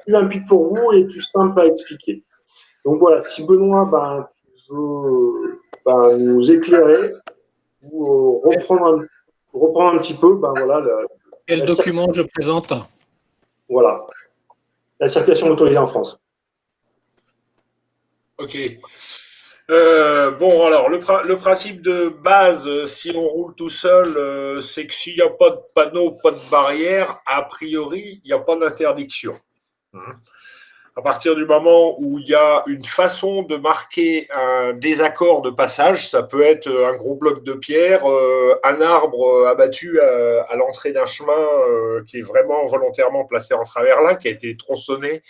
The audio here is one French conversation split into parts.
plus limpide pour vous et plus simple à expliquer. Donc voilà, si Benoît, tu veux nous éclairer ou reprendre un petit peu, voilà, quel document je présente? Voilà, la circulation autorisée en France. Ok. Bon, alors, le principe de base, si on roule tout seul, c'est que s'il n'y a pas de panneau, pas de barrière, a priori, il n'y a pas d'interdiction. À partir du moment où il y a une façon de marquer un désaccord de passage, ça peut être un gros bloc de pierre, un arbre abattu à l'entrée d'un chemin qui est vraiment volontairement placé en travers là, qui a été tronçonné,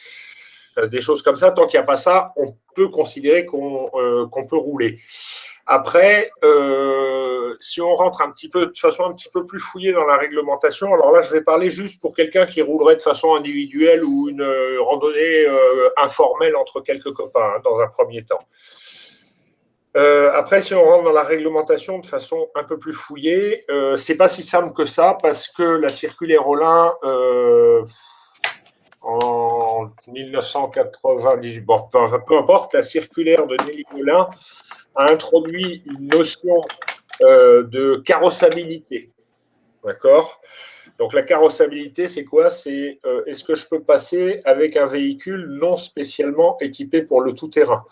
des choses comme ça. Tant qu'il n'y a pas ça, on peut considérer qu'on peut rouler. Après, si on rentre de façon un petit peu plus fouillée dans la réglementation, alors là, je vais parler juste pour quelqu'un qui roulerait de façon individuelle ou une randonnée informelle entre quelques copains, dans un premier temps. Après, si on rentre dans la réglementation de façon un peu plus fouillée, c'est pas si simple que ça, parce que la circulaire Rollin, en 1998, bon, peu importe, la circulaire de Nelly Rollin a introduit une notion de carrossabilité. D'accord? Donc la carrossabilité, c'est quoi? C'est est-ce que je peux passer avec un véhicule non spécialement équipé pour le tout-terrain?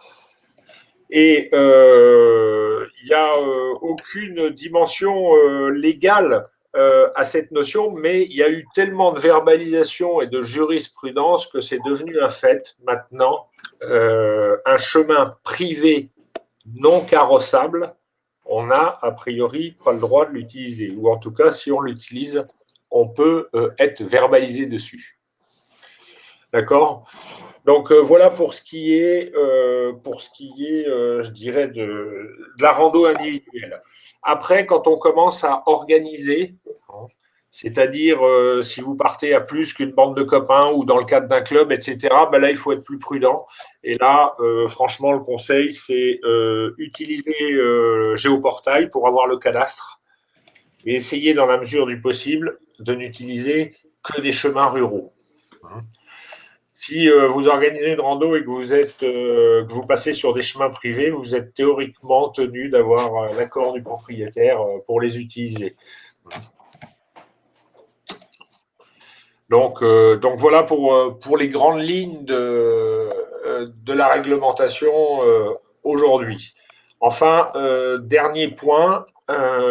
Et il n'y a aucune dimension légale à cette notion, mais il y a eu tellement de verbalisation et de jurisprudence que c'est devenu un fait maintenant. Un chemin privé non carrossable, on n'a a priori pas le droit de l'utiliser. Ou en tout cas, si on l'utilise, on peut être verbalisé dessus. D'accord? Donc voilà pour ce qui est, je dirais, de la rando individuelle. Après, quand on commence à organiser, c'est-à-dire si vous partez à plus qu'une bande de copains ou dans le cadre d'un club, etc., là, il faut être plus prudent. Et là, franchement, le conseil, c'est utiliser Géoportail pour avoir le cadastre et essayer, dans la mesure du possible, de n'utiliser que des chemins ruraux. Si vous organisez une rando et que vous passez sur des chemins privés, vous êtes théoriquement tenu d'avoir l'accord du propriétaire pour les utiliser. Donc voilà pour les grandes lignes de la réglementation aujourd'hui. Enfin, dernier point,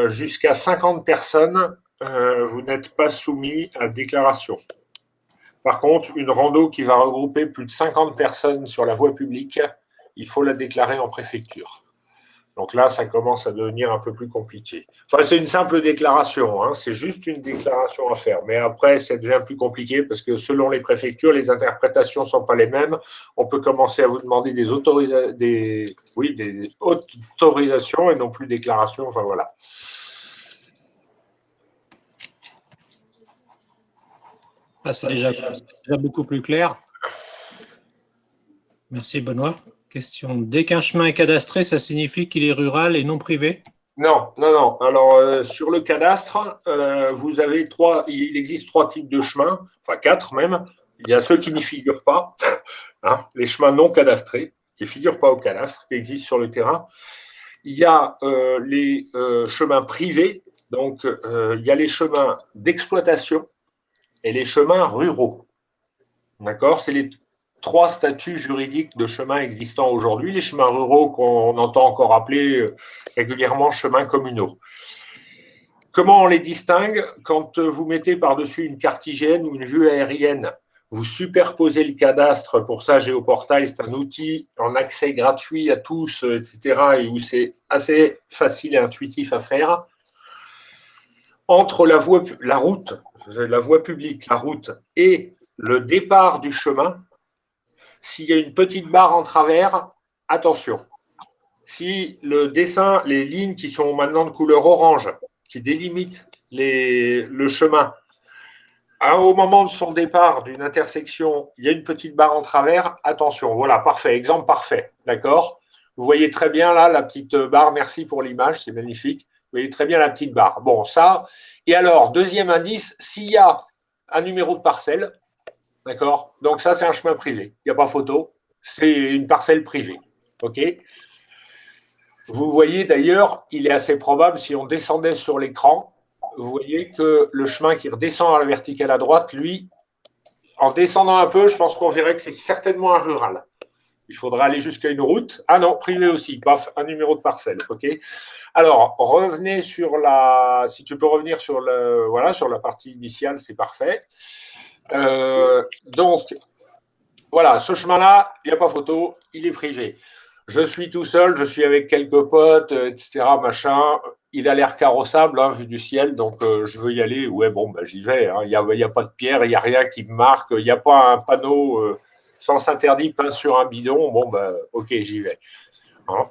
jusqu'à 50 personnes, vous n'êtes pas soumis à déclaration. Par contre, une rando qui va regrouper plus de 50 personnes sur la voie publique, il faut la déclarer en préfecture. Donc là, ça commence à devenir un peu plus compliqué. Enfin, c'est une simple déclaration, hein, c'est juste une déclaration à faire. Mais après, ça devient plus compliqué parce que selon les préfectures, les interprétations ne sont pas les mêmes. On peut commencer à vous demander des autorisations et non plus déclarations. Enfin, voilà. C'est déjà beaucoup plus clair. Merci Benoît. Question. Dès qu'un chemin est cadastré, ça signifie qu'il est rural et non privé? Non. Alors, sur le cadastre, il existe 3 types de chemins, enfin 4 même. Il y a ceux qui n'y figurent pas, hein, les chemins non cadastrés, qui ne figurent pas au cadastre, qui existent sur le terrain. Il y a les chemins privés, donc il y a les chemins d'exploitation et les chemins ruraux. D'accord? C'est les 3 statuts juridiques de chemins existants aujourd'hui, les chemins ruraux qu'on entend encore appeler régulièrement chemins communaux. Comment on les distingue? Quand vous mettez par-dessus une carte IGN ou une vue aérienne, vous superposez le cadastre. Pour ça, Géoportail, c'est un outil en accès gratuit à tous, etc., et où c'est assez facile et intuitif à faire. Entre la voie publique, la route, et le départ du chemin, s'il y a une petite barre en travers, attention. Si le dessin, les lignes qui sont maintenant de couleur orange, qui délimitent le chemin, au moment de son départ d'une intersection, il y a une petite barre en travers, attention. Voilà, parfait, exemple parfait. D'accord? Vous voyez très bien là la petite barre, merci pour l'image, c'est magnifique. Vous voyez très bien la petite barre. Bon, ça. Et alors, deuxième indice, s'il y a un numéro de parcelle, D'accord? Donc ça, c'est un chemin privé. Il n'y a pas photo. C'est une parcelle privée. OK? Vous voyez d'ailleurs, il est assez probable, si on descendait sur l'écran, vous voyez que le chemin qui redescend à la verticale à droite, lui, en descendant un peu, je pense qu'on verrait que c'est certainement un rural. Il faudra aller jusqu'à une route. Ah non, privé aussi, paf, un numéro de parcelle. OK? Alors, revenez sur la. Si tu peux revenir sur, voilà, sur la partie initiale, c'est parfait. Donc, voilà, ce chemin-là, il n'y a pas photo, il est privé. Je suis tout seul, je suis avec quelques potes, etc. Machin. Il a l'air carrossable, hein, vu du ciel, donc je veux y aller. Ouais, bon, ben, j'y vais. Hein. Il n'y a pas de pierre, il n'y a rien qui me marque, il n'y a pas un panneau sens interdit peint sur un bidon. Bon, ben, ok, j'y vais. Hein.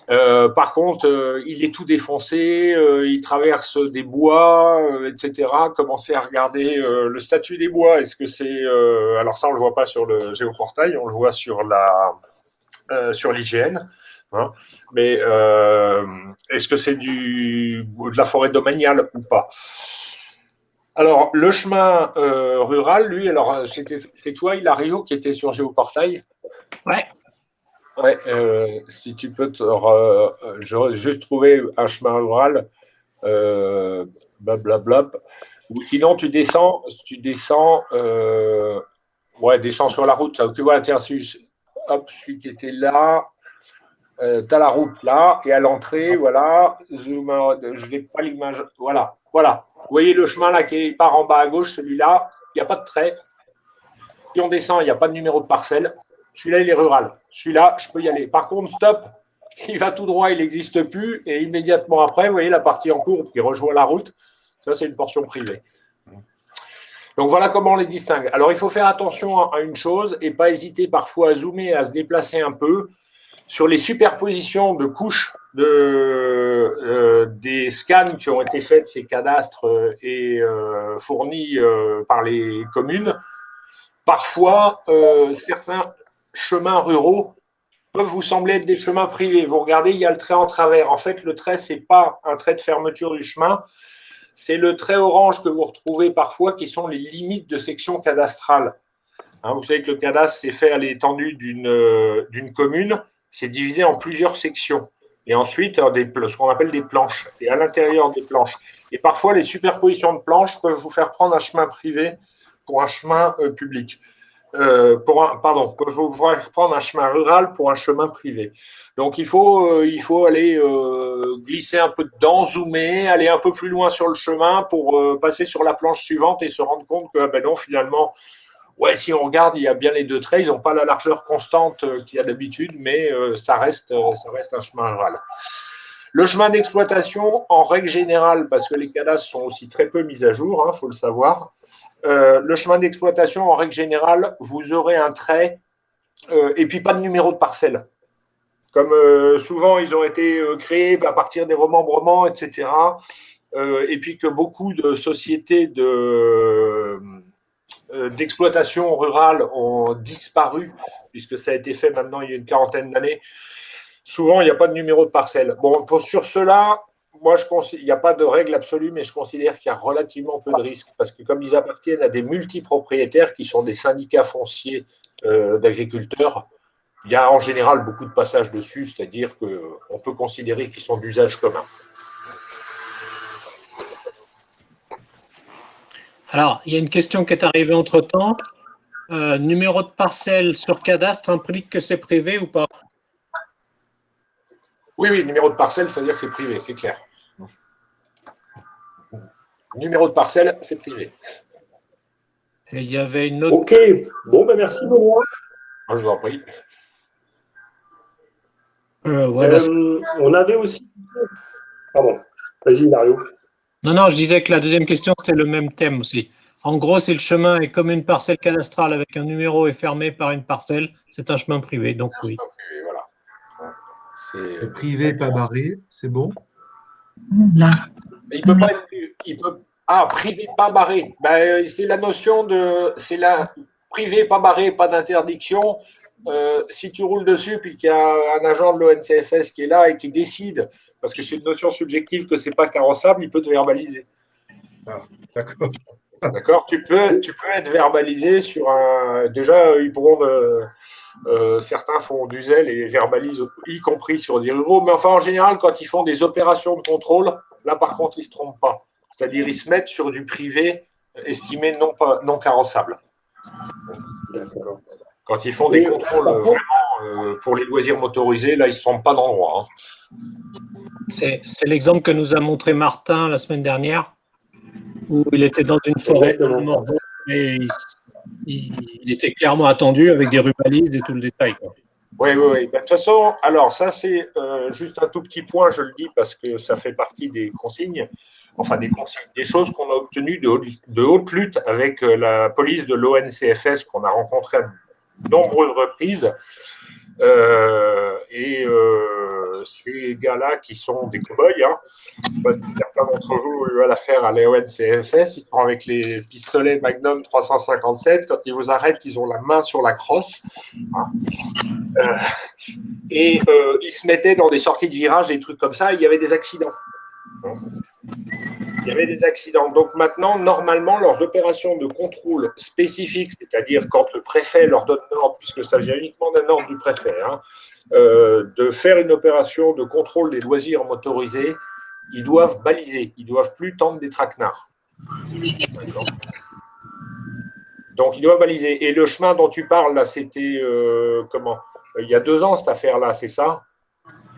Par contre, il est tout défoncé, il traverse des bois, etc. Commencez à regarder le statut des bois. Est-ce que c'est alors ça on le voit pas sur le géoportail, on le voit sur sur l'IGN. Hein. Mais est-ce que c'est de la forêt domaniale ou pas? Alors le chemin rural, lui, alors c'est toi, Hilario, qui était sur géoportail. Ouais. Ouais, si tu peux, j'aurais juste trouvé un chemin rural, blablabla. Ou sinon, descends sur la route. Ça, tu vois, tiens, hop, celui qui était là, tu as la route là, et à l'entrée, voilà, je n'ai pas l'image, voilà, voilà. Vous voyez le chemin là qui part en bas à gauche, celui-là, il n'y a pas de trait. Si on descend, il n'y a pas de numéro de parcelle. Celui-là, il est rural. Celui-là, je peux y aller. Par contre, stop, il va tout droit, il n'existe plus. Et immédiatement après, vous voyez la partie en courbe qui rejoint la route. Ça, c'est une portion privée. Donc, voilà comment on les distingue. Alors, il faut faire attention à une chose et pas hésiter parfois à zoomer, à se déplacer un peu sur les superpositions de couches des scans qui ont été faits de ces cadastres et fournis par les communes. Parfois, certains chemins ruraux peuvent vous sembler être des chemins privés. Vous regardez, il y a le trait en travers. En fait, le trait, ce n'est pas un trait de fermeture du chemin, c'est le trait orange que vous retrouvez parfois qui sont les limites de section cadastrale. Hein, vous savez que le cadastre, c'est fait à l'étendue d'une commune, c'est divisé en plusieurs sections. Et ensuite, ce qu'on appelle des planches. Et à l'intérieur des planches. Et parfois, les superpositions de planches peuvent vous faire prendre un chemin privé pour un chemin public. Peuvent vous faire prendre un chemin rural pour un chemin privé. Donc, il faut aller glisser un peu dedans, zoomer, aller un peu plus loin sur le chemin pour passer sur la planche suivante et se rendre compte que, ben non, finalement, ouais, si on regarde, il y a bien les deux traits. Ils n'ont pas la largeur constante qu'il y a d'habitude, mais ça reste un chemin rural. Le chemin d'exploitation, en règle générale, parce que les cadastres sont aussi très peu mis à jour, il faut le savoir, le chemin d'exploitation, en règle générale, vous aurez un trait et puis pas de numéro de parcelle. Comme souvent, ils ont été créés à partir des remembrements, etc. Et puis que beaucoup de sociétés d'exploitation rurale ont disparu, puisque ça a été fait maintenant il y a une quarantaine d'années. Souvent, il n'y a pas de numéro de parcelle. Bon, sur cela, moi, il n'y a pas de règle absolue, mais je considère qu'il y a relativement peu de risques, parce que comme ils appartiennent à des multipropriétaires qui sont des syndicats fonciers d'agriculteurs, il y a en général beaucoup de passages dessus, c'est-à-dire qu'on peut considérer qu'ils sont d'usage commun. Alors, il y a une question qui est arrivée entre-temps. Numéro de parcelle sur cadastre implique que c'est privé ou pas? Oui, numéro de parcelle, ça veut dire que c'est privé, c'est clair. Numéro de parcelle, c'est privé. Et il y avait une autre. Ok, bon, ben merci Benoît. Moi, je vous en prie. Voilà. On avait aussi. Pardon, vas-y, Mario. Non, je disais que la deuxième question, c'était le même thème aussi. En gros, si le chemin est comme une parcelle cadastrale avec un numéro et fermé par une parcelle, c'est un chemin privé, donc oui. Privé, voilà. C'est privé, pas barré, c'est bon. Il peut pas être. Privé, pas barré. Ben, c'est la notion de. C'est la privé, pas barré, pas d'interdiction. Si tu roules dessus, puis qu'il y a un agent de l'ONCFS qui est là et qui décide, parce que c'est une notion subjective que c'est pas carrossable, il peut te verbaliser. Ah, d'accord. D'accord? Tu peux être verbalisé sur un. Déjà, ils pourront. Certains font du zèle et verbalisent, y compris sur des ruraux. Mais enfin, en général, quand ils font des opérations de contrôle, là, par contre, ils ne se trompent pas. C'est-à-dire, ils se mettent sur du privé estimé non carrossable. D'accord. Quand ils font des contrôles vraiment pour les loisirs motorisés, là, ils ne se trompent pas d'endroit. C'est l'exemple que nous a montré Martin la semaine dernière, où il était dans une forêt de Morvan et il était clairement attendu avec des rues-balises et tout le détail, quoi. Oui. Ben, de toute façon, alors ça c'est juste un tout petit point, je le dis parce que ça fait partie des consignes, des choses qu'on a obtenues de haute lutte avec la police de l'ONCFS qu'on a rencontré à de nombreuses reprises. Ces gars-là qui sont des cow-boys, hein, je ne sais pas si certains d'entre vous ont eu l'affaire à l'ONCFS, ils sont avec les pistolets Magnum 357, quand ils vous arrêtent, ils ont la main sur la crosse. Hein. Ils se mettaient dans des sorties de virage, des trucs comme ça, et il y avait des accidents. Il y avait des accidents. Donc maintenant, normalement, leurs opérations de contrôle spécifiques, c'est-à-dire quand le préfet leur donne l'ordre, puisque ça vient uniquement d'un ordre du préfet, hein, de faire une opération de contrôle des loisirs motorisés, ils doivent baliser, ils ne doivent plus tendre des traquenards. Donc, ils doivent baliser. Et le chemin dont tu parles, là, c'était comment? Il y a 2 ans, cette affaire-là, c'est ça?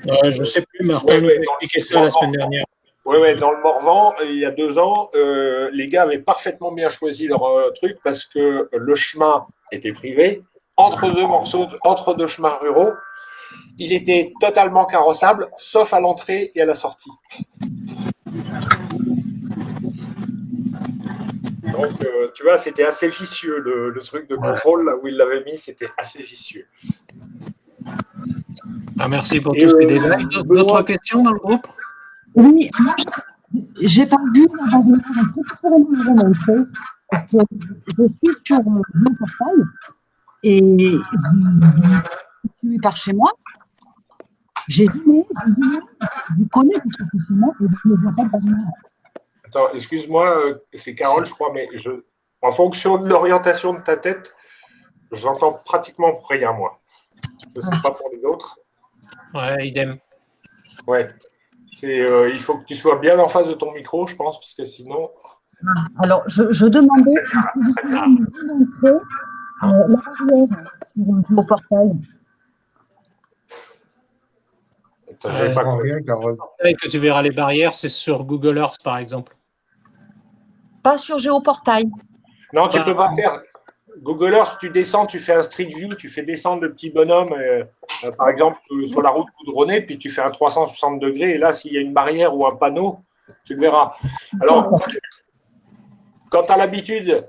Je ne sais plus, Martin nous a expliqué ça la semaine dernière. Oui, dans le Morvan, il y a 2 ans, les gars avaient parfaitement bien choisi leur truc parce que le chemin était privé, entre 2 chemins ruraux. Il était totalement carrossable, sauf à l'entrée et à la sortie. Donc, tu vois, c'était assez vicieux. Le truc de contrôle, là où il l'avait mis, c'était assez vicieux. Ah, merci pour tous ces détails. D'autres questions dans le groupe? Oui, moi, j'ai pas vu la vidéo. Est-ce que tu pourrais me le montrer? Parce que je suis sur mon portail et je suis par chez moi. J'ai zoomé, je connais tout ce que c'est chez moi et je ne vois pas de barrière. Attends, excuse-moi, c'est Carole, je crois, mais en fonction de l'orientation de ta tête, j'entends pratiquement rien, moi. Je ne sais pas pour les autres. Ouais, idem. Ouais. Il faut que tu sois bien en face de ton micro, je pense, parce que sinon. Alors, je demandais si vous pouvez me montrer la barrière sur mon portail. Que tu verras les barrières, c'est sur Google Earth, par exemple. Pas sur Géoportail. Non, tu ne peux pas faire. Google Earth, tu descends, tu fais un Street View, tu fais descendre le petit bonhomme, par exemple, sur la route goudronnée, puis tu fais un 360 degrés, et là, s'il y a une barrière ou un panneau, tu le verras. Alors, quand tu as l'habitude,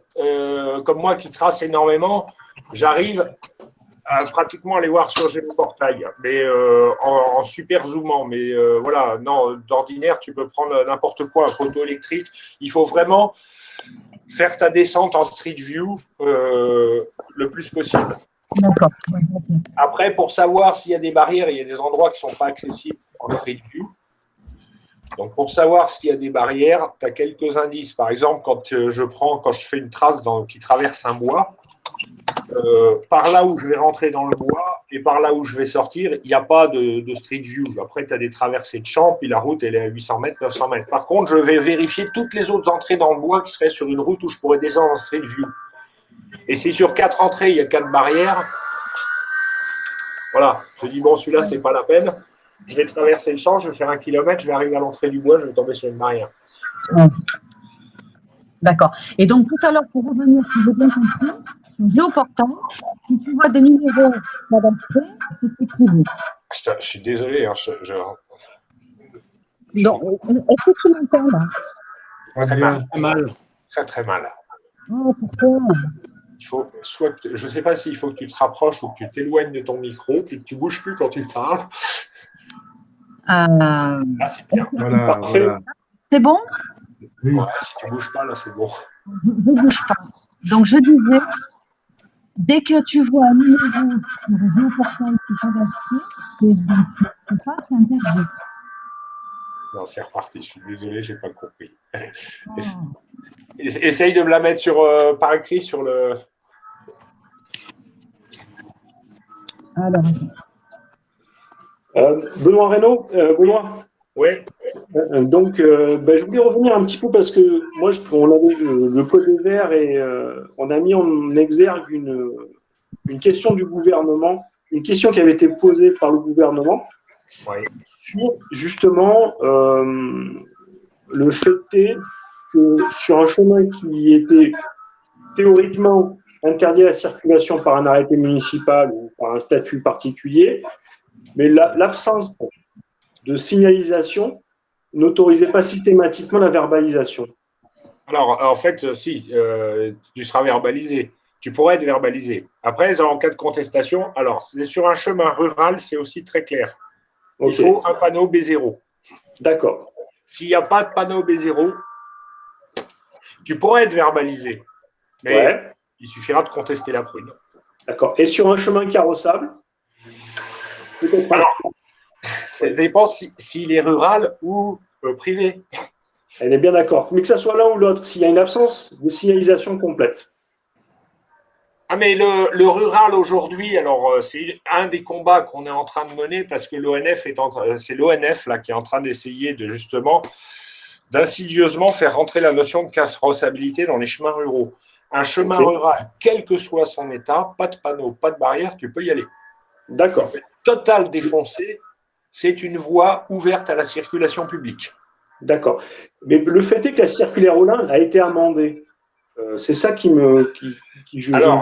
comme moi qui trace énormément, j'arrive à pratiquement aller voir sur Géoportail, mais en super zoomant. Mais voilà, non, d'ordinaire, tu peux prendre n'importe quoi, un poteau électrique. Il faut vraiment faire ta descente en Street View le plus possible. D'accord. Après, pour savoir s'il y a des barrières, il y a des endroits qui ne sont pas accessibles en Street View. Donc, pour savoir s'il y a des barrières, tu as quelques indices. Par exemple, quand je fais une trace qui traverse un bois, par là où je vais rentrer dans le bois et par là où je vais sortir, il n'y a pas de Street View. Après, tu as des traversées de champs, puis la route, elle est à 800 mètres, 900 mètres. Par contre, je vais vérifier toutes les autres entrées dans le bois qui seraient sur une route où je pourrais descendre en Street View. Et si sur 4 entrées, il y a 4 barrières, voilà, je dis, bon, celui-là, c'est pas la peine. Je vais traverser le champ, je vais faire 1 kilomètre, je vais arriver à l'entrée du bois, je vais tomber sur une barrière. D'accord. Et donc, tout à l'heure, pour revenir, si j'ai bien compris, sur Géoportail, si tu vois des numéros cadastrés, c'est écrit. Je suis désolé. Hein, donc, est-ce que tu m'entends là? Très mal. Très mal. Oh, pourquoi? Je ne sais pas s'il faut que tu te rapproches ou que tu t'éloignes de ton micro, puis que tu ne bouges plus quand tu parles. Ah, c'est bien. Voilà. C'est bon? Oui. Ouais, si tu ne bouges pas, là, c'est bon. Je ne bouge pas. Donc, je disais, dès que tu vois un numéro sur Géoportail qui est cadastré, c'est interdit. Non, c'est reparti. Je suis désolé, je n'ai pas compris. Essaye de me la mettre par écrit sur le… Alors, Benoît Reynaud, Benoît. Oui. Donc, je voulais revenir un petit peu parce que moi, on avait le Code des Verts et on a mis en exergue une question du gouvernement, une question qui avait été posée par le gouvernement sur justement le fait est que sur un chemin qui était théoriquement interdit à la circulation par un arrêté municipal ou par un statut particulier, mais l'absence de signalisation n'autorisait pas systématiquement la verbalisation. Alors, en fait, si, tu seras verbalisé. Tu pourrais être verbalisé. Après, en cas de contestation, alors, c'est sur un chemin rural, c'est aussi très clair. Il faut un panneau B0. D'accord. S'il n'y a pas de panneau B0, tu pourrais être verbalisé. Mais il suffira de contester la prune. D'accord. Et sur un chemin carrossable? Alors, ça dépend s'il est rural ou privé. Elle est bien d'accord. Mais que ça soit l'un ou l'autre, s'il y a une absence de signalisation complète. Ah, mais le rural aujourd'hui, alors c'est un des combats qu'on est en train de mener parce que c'est l'ONF là qui est en train d'essayer de justement d'insidieusement faire rentrer la notion de carrossabilité dans les chemins ruraux. Un chemin rural, quel que soit son état, pas de panneau, pas de barrière, tu peux y aller. D'accord. Total défoncé, c'est une voie ouverte à la circulation publique. D'accord. Mais le fait est que la circulaire Olin a été amendée. C'est ça qui me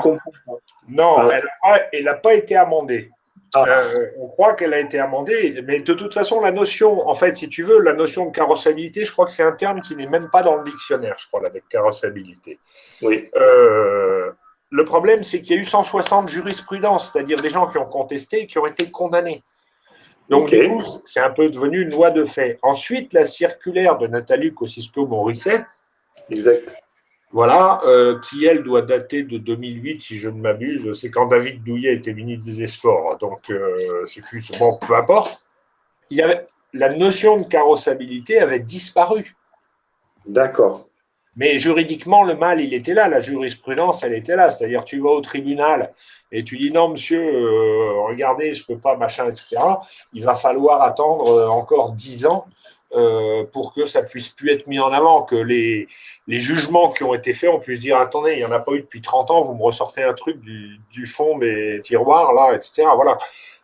comprends pas. Non, elle n'a pas été amendée. On croit qu'elle a été amendée, mais de toute façon, la notion, en fait, si tu veux, la notion de carrossabilité, je crois que c'est un terme qui n'est même pas dans le dictionnaire, je crois, la carrossabilité. Oui. Le problème, c'est qu'il y a eu 160 jurisprudences, c'est-à-dire des gens qui ont contesté et qui ont été condamnés. Donc, du coup, c'est un peu devenu une loi de fait. Ensuite, la circulaire de Nathalie Kosciusko-Morizet, exact. Voilà, qui, elle, doit dater de 2008, si je ne m'abuse. C'est quand David Douillet était ministre des Sports. Donc, je ne sais plus, bon, peu importe. La notion de carrossabilité avait disparu. D'accord. Mais juridiquement, le mal, il était là. La jurisprudence, elle était là. C'est-à-dire, tu vas au tribunal et tu dis non, monsieur, regardez, je ne peux pas, machin, etc. Il va falloir attendre encore 10 ans pour que ça puisse plus être mis en avant, que les jugements qui ont été faits, on puisse dire attendez, il n'y en a pas eu depuis 30 ans, vous me ressortez un truc du fond des tiroirs, là, etc. Voilà.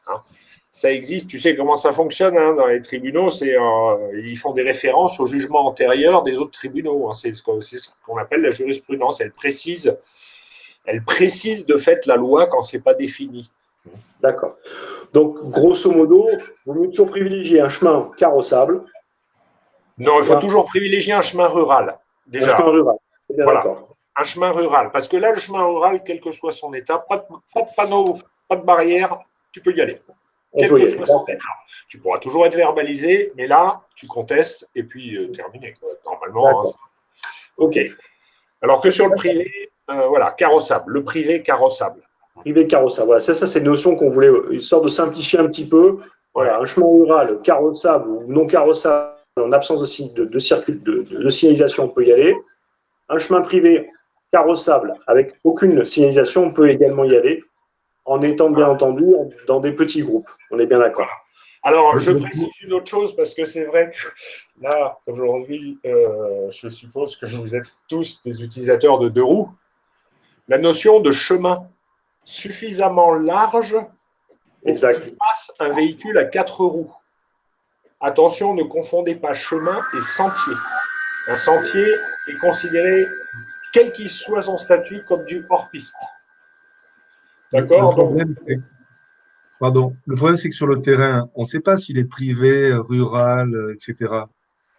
Hein. Ça existe, tu sais comment ça fonctionne hein, dans les tribunaux, ils font des références aux jugements antérieurs des autres tribunaux. Hein. C'est ce qu'on appelle la jurisprudence. Elle précise de fait la loi quand c'est pas défini. D'accord. Donc, grosso modo, vous voulez toujours privilégier un chemin carrossable. Non, il faut toujours privilégier un chemin rural. Déjà. Un chemin rural. Voilà. Un chemin rural. Parce que là, le chemin rural, quel que soit son état, pas de panneau, pas de barrière, tu peux y aller. Quel que soit son état. Tu pourras toujours être verbalisé, mais là, tu contestes et puis terminé. Normalement. Hein. OK. Alors que sur le privé, voilà, carrossable. Le privé carrossable. Privé carrossable. Voilà, ça c'est une notion qu'on voulait, histoire de simplifier un petit peu. Voilà, un chemin rural carrossable ou non carrossable, en absence de signalisation, on peut y aller. Un chemin privé carrossable avec aucune signalisation, on peut également y aller, en étant bien entendu dans des petits groupes. On est bien d'accord. Alors, je précise une autre chose parce que c'est vrai que là, aujourd'hui, je suppose que vous êtes tous des utilisateurs de deux roues. La notion de chemin suffisamment large pour qu'il passe un véhicule à 4 roues. Attention, ne confondez pas chemin et sentier. Un sentier est considéré, quel qu'il soit son statut, comme du hors-piste. D'accord ? Le problème, c'est que sur le terrain, on ne sait pas s'il est privé, rural, etc.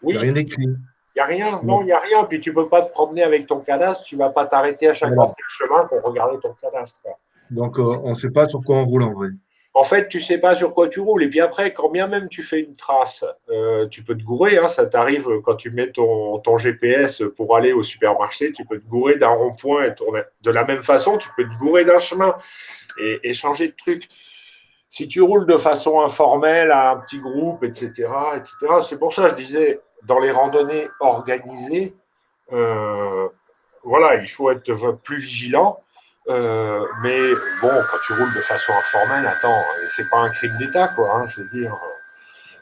Oui. Il n'y a rien écrit. Il n'y a rien, non, il n'y a rien. Puis tu ne peux pas te promener avec ton cadastre, tu ne vas pas t'arrêter à chaque fois le chemin pour regarder ton cadastre. Donc, on ne sait pas sur quoi on roule en vrai. En fait, tu ne sais pas sur quoi tu roules. Et puis après, quand bien même tu fais une trace, tu peux te gourer. Hein, ça t'arrive quand tu mets ton GPS pour aller au supermarché, tu peux te gourer d'un rond-point et tourner. De la même façon, tu peux te gourer d'un chemin et changer de truc. Si tu roules de façon informelle à un petit groupe, etc., c'est pour ça que je disais, dans les randonnées organisées, voilà, il faut être plus vigilant. Mais bon, quand tu roules de façon informelle, attends, c'est pas un crime d'État, quoi, hein, je veux dire.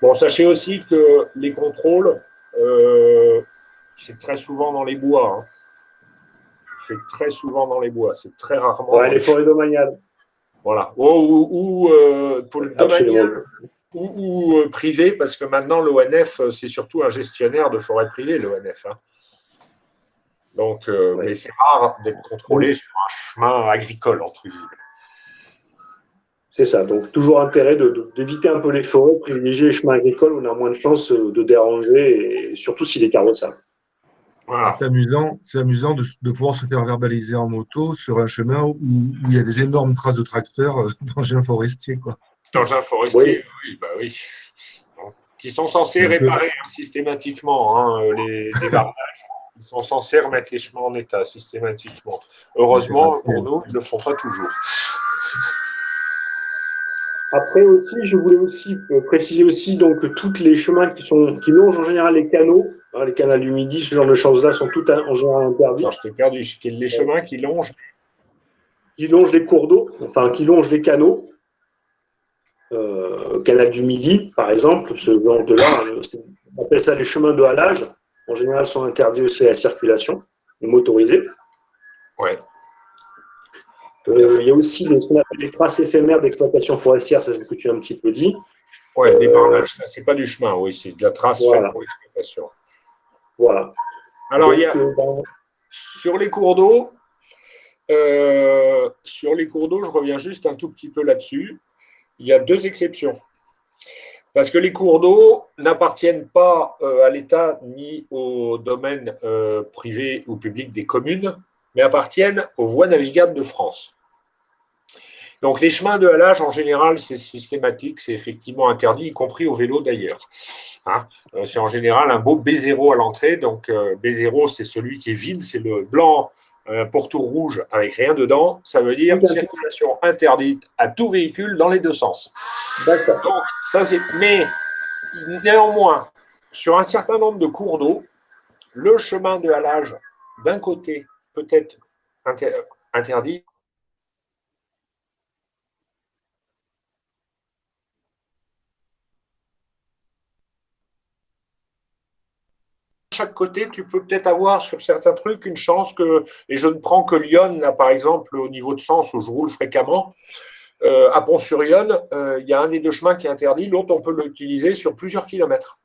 Bon, sachez aussi que les contrôles, c'est très souvent dans les bois. Hein. C'est très souvent dans les bois. C'est très rarement Ouais, dans les les forêts domaniales. Voilà. Ou pour le Absolument. domanial ou privé, parce que maintenant, l'ONF, c'est surtout un gestionnaire de forêt privée, l'ONF. Hein. Donc, Ouais. mais c'est rare d'être contrôlé sur un chemin agricole, entre guillemets. C'est ça. Donc, toujours intérêt d'éviter un peu les forêts, privilégier les chemins agricoles où on a moins de chances de déranger, et surtout s'il est carrossable. Voilà. C'est amusant de pouvoir se faire verbaliser en moto sur un chemin où il y a des énormes traces de tracteurs d'engins forestiers, quoi. Engins forestiers, Oui. oui, bah oui. Donc, qui sont censés C'est un peu, réparer systématiquement hein, les barrages. Ils sont censés remettre les chemins en état systématiquement. c'est Heureusement, pour facile. nous, ils ne le font pas toujours. Après aussi, je voulais aussi préciser aussi donc que tous les chemins qui longent en général les canaux, hein, les canaux du Midi, ce genre de choses-là sont toutes en général interdits. Alors, je t'ai perdu. Les chemins qui longent. Qui longent les cours d'eau, enfin qui longent les canaux, canal du Midi par exemple, ce genre de là, on appelle ça les chemins de halage. En général, sont interdits aussi à la circulation, motorisée. Ouais. Il y a aussi ce qu'on appelle les traces éphémères d'exploitation forestière, ça c'est ce que tu as un petit peu dit. Ouais, le dépannage, ça, c'est pas du chemin, oui, c'est de la trace faite Voilà. pour l'exploitation. Voilà. Alors, Donc, il y a, sur les cours d'eau, je reviens juste un tout petit peu là-dessus. Il y a deux exceptions. Parce que les cours d'eau n'appartiennent pas à l'État ni au domaine privé ou public des communes, mais appartiennent aux voies navigables de France. Donc les chemins de halage, en général, c'est systématique, c'est effectivement interdit, y compris au vélo d'ailleurs. Hein, c'est en général un beau B0 à l'entrée. Donc B0, c'est celui qui est vide, c'est le blanc pourtour rouge avec rien dedans. Ça veut dire circulation interdite à tout véhicule dans les deux sens. d'accord. Donc, ça, c'est. Mais néanmoins, sur un certain nombre de cours d'eau, le chemin de halage, d'un côté, peut être interdit. De chaque côté, tu peux peut-être avoir sur certains trucs une chance que, et je ne prends que Lyon, là, par exemple, au niveau de sens où je roule fréquemment, à Pont-sur-Yonne, il y a un des deux chemins qui est interdit, l'autre, on peut l'utiliser sur plusieurs kilomètres.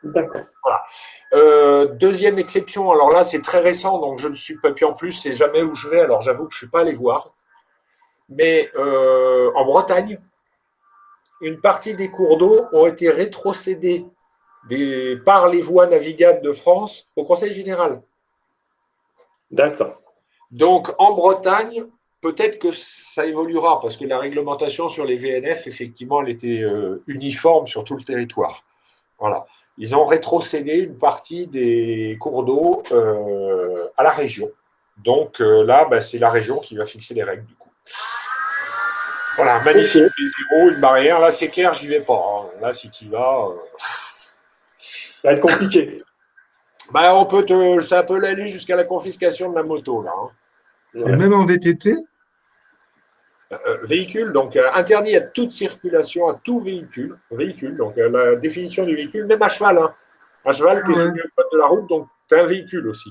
D'accord. Voilà. Deuxième exception, alors là, c'est très récent, donc je ne suis pas, puis en plus, c'est jamais où je vais, alors j'avoue que je ne suis pas allé voir. Mais en Bretagne, une partie des cours d'eau ont été rétrocédés par les voies navigables de France au Conseil général. D'accord. Donc, en Bretagne, peut-être que ça évoluera, parce que la réglementation sur les VNF, effectivement, elle était uniforme sur tout le territoire. Voilà. Ils ont rétrocédé une partie des cours d'eau à la région. Donc là, bah, c'est la région qui va fixer les règles, du coup. Voilà, magnifique, okay. B0, une barrière. Là, c'est clair, j'y vais pas. Hein. Là, si tu y vas... Ça va être compliqué. Bah, ça peut aller jusqu'à la confiscation de la moto, là. Hein. Ouais. Et même en VTT véhicule, donc interdit à toute circulation, à tout véhicule. Donc la définition du véhicule, même à cheval. Hein. À cheval, tu es soumis au code de la route, donc tu as un véhicule aussi.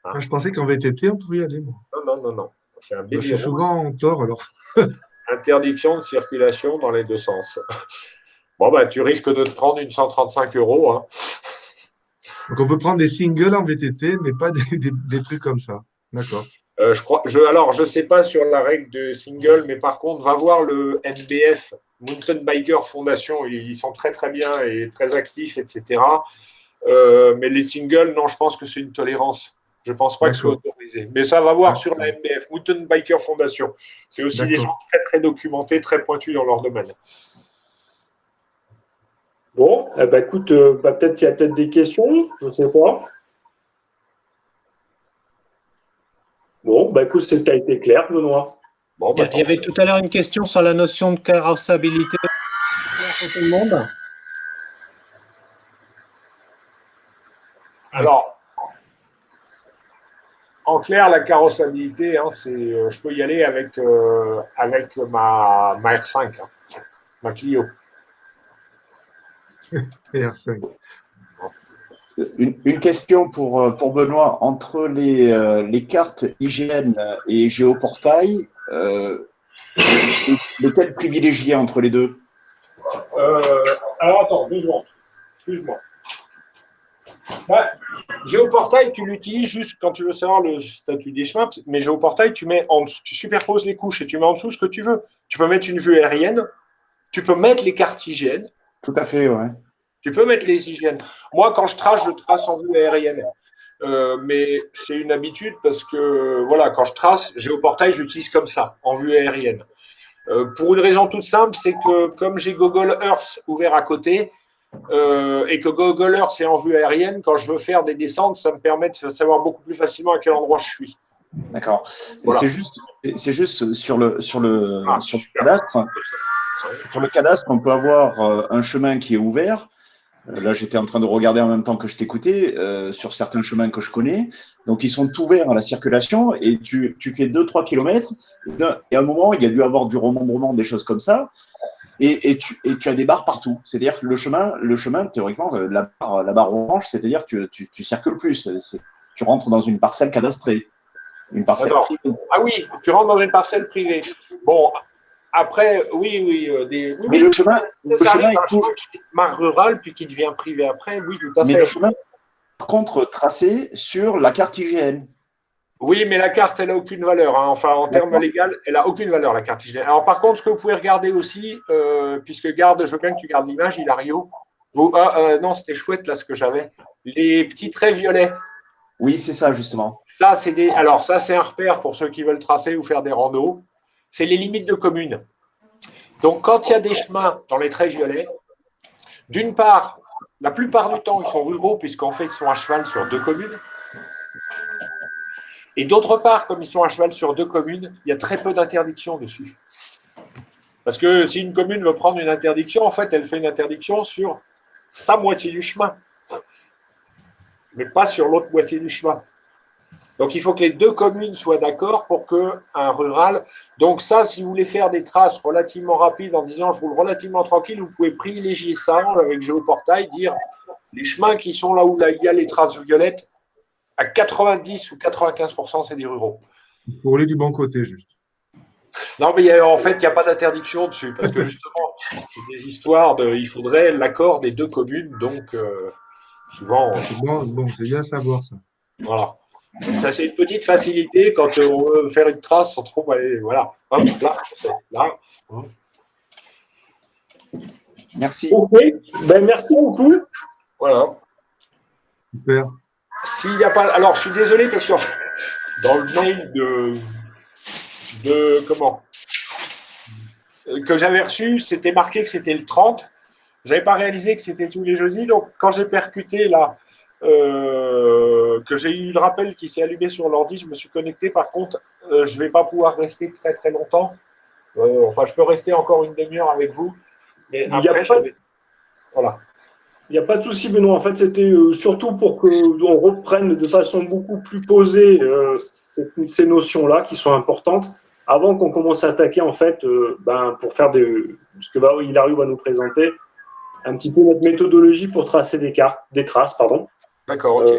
Hein. Ah, je pensais qu'en VTT, on pouvait y aller. Moi. Non. C'est un B0. Je suis souvent en tort, alors. Interdiction de circulation dans les deux sens. Bon, bah, tu risques de te prendre une 135 €. Hein. Donc, on peut prendre des singles en VTT, mais pas des trucs comme ça. D'accord. Alors, je ne sais pas sur la règle de single, mais par contre, va voir le MBF, Mountain Biker Foundation. Ils sont très, très bien et très actifs, etc. Mais les singles, non, je pense que c'est une tolérance. Je ne pense pas que ce soit autorisé. Mais ça va voir sur la MBF, Mountain Biker Foundation. C'est aussi des gens très, très documentés, très pointus dans leur domaine. Bon, eh ben, écoute, peut-être qu'il y a peut-être des questions, je ne sais pas. Bon, bah écoute, ça a été clair, Benoît. Bon, bah, il y avait tout à l'heure une question sur la notion de carrossabilité pour tout le monde. Alors, En clair, la carrossabilité, hein, je peux y aller avec ma R5, hein, ma Clio. R5. Une question pour Benoît. Entre les cartes IGN et Géoportail, lequel privilégier entre les deux? Alors attends, 2 secondes. Excuse-moi. Ouais. Géoportail, tu l'utilises juste quand tu veux savoir le statut des chemins, mais Géoportail, tu superposes les couches et tu mets en dessous ce que tu veux. Tu peux mettre une vue aérienne, tu peux mettre les cartes IGN. Tout à fait, ouais. Tu peux mettre les IGN. Moi, quand je trace en vue aérienne. Mais c'est une habitude parce que, voilà, quand je trace, Géoportail, je l'utilise comme ça, en vue aérienne. Pour une raison toute simple, c'est que comme j'ai Google Earth ouvert à côté, et que Google Earth est en vue aérienne, quand je veux faire des descentes, ça me permet de savoir beaucoup plus facilement à quel endroit je suis. D'accord. Voilà. C'est juste sur le cadastre. Sur le cadastre, on peut avoir un chemin qui est ouvert. Là, j'étais en train de regarder en même temps que je t'écoutais sur certains chemins que je connais. Donc, ils sont ouverts à la circulation et tu fais 2-3 km. Et à un moment, il y a dû avoir du remembrement, des choses comme ça. Et tu as des barres partout. C'est-à-dire que le chemin, théoriquement, la barre orange, c'est-à-dire que tu circules plus. Tu rentres dans une parcelle cadastrée. Une parcelle privée. Ah oui, tu rentres dans une parcelle privée. Bon, après, oui. Mais le chemin est toujours. Marque rurale, puis qui devient privé après, oui, tout à fait. Mais le chemin, par contre, tracé sur la carte IGN. Oui, mais la carte, elle n'a aucune valeur. Hein. Enfin, en termes légaux, elle n'a aucune valeur, la carte IGN. Alors, par contre, ce que vous pouvez regarder aussi, puisque je veux bien que tu gardes l'image, Hilario. Non, c'était chouette, là, ce que j'avais. Les petits traits violets. Oui, c'est ça, justement. Ça, c'est un repère pour ceux qui veulent tracer ou faire des randos. C'est les limites de communes. Donc, quand il y a des chemins dans les traits violets, d'une part, la plupart du temps, ils sont ruraux, puisqu'en fait, ils sont à cheval sur 2 communes. Et d'autre part, comme ils sont à cheval sur 2 communes, il y a très peu d'interdictions dessus. Parce que si une commune veut prendre une interdiction, en fait, elle fait une interdiction sur sa moitié du chemin, mais pas sur l'autre moitié du chemin. Donc, il faut que les 2 communes soient d'accord pour qu'un rural… Donc ça, si vous voulez faire des traces relativement rapides en disant « je roule relativement tranquille », vous pouvez privilégier ça avec Géoportail, dire les chemins qui sont là où il y a les traces violettes, à 90 ou 95%, c'est des ruraux. Il faut rouler du bon côté, juste. Non, mais en fait, il n'y a pas d'interdiction dessus, parce que justement, c'est des histoires il faudrait l'accord des 2 communes, donc souvent… Bon, c'est bien à savoir, ça. Voilà. Ça, c'est une petite facilité quand on veut faire une trace sans trop aller. Voilà. Hop, là. Merci. Ok, merci beaucoup. Voilà. Super. S'il n'y a pas. Alors, je suis désolé parce que dans le mail que j'avais reçu, c'était marqué que c'était le 30. Je n'avais pas réalisé que c'était tous les jeudis. Donc, quand j'ai percuté là, que j'ai eu le rappel qui s'est allumé sur l'ordi, je me suis connecté. Par contre, je ne vais pas pouvoir rester très très longtemps. Enfin, je peux rester encore une demi-heure avec vous. Mais après, voilà. Il n'y a pas de souci, Benoît. En fait, c'était surtout pour qu'on reprenne de façon beaucoup plus posée ces notions-là qui sont importantes avant qu'on commence à attaquer, en fait, pour faire ce que Hilario va nous présenter, un petit peu notre méthodologie pour tracer des traces. D'accord, ok.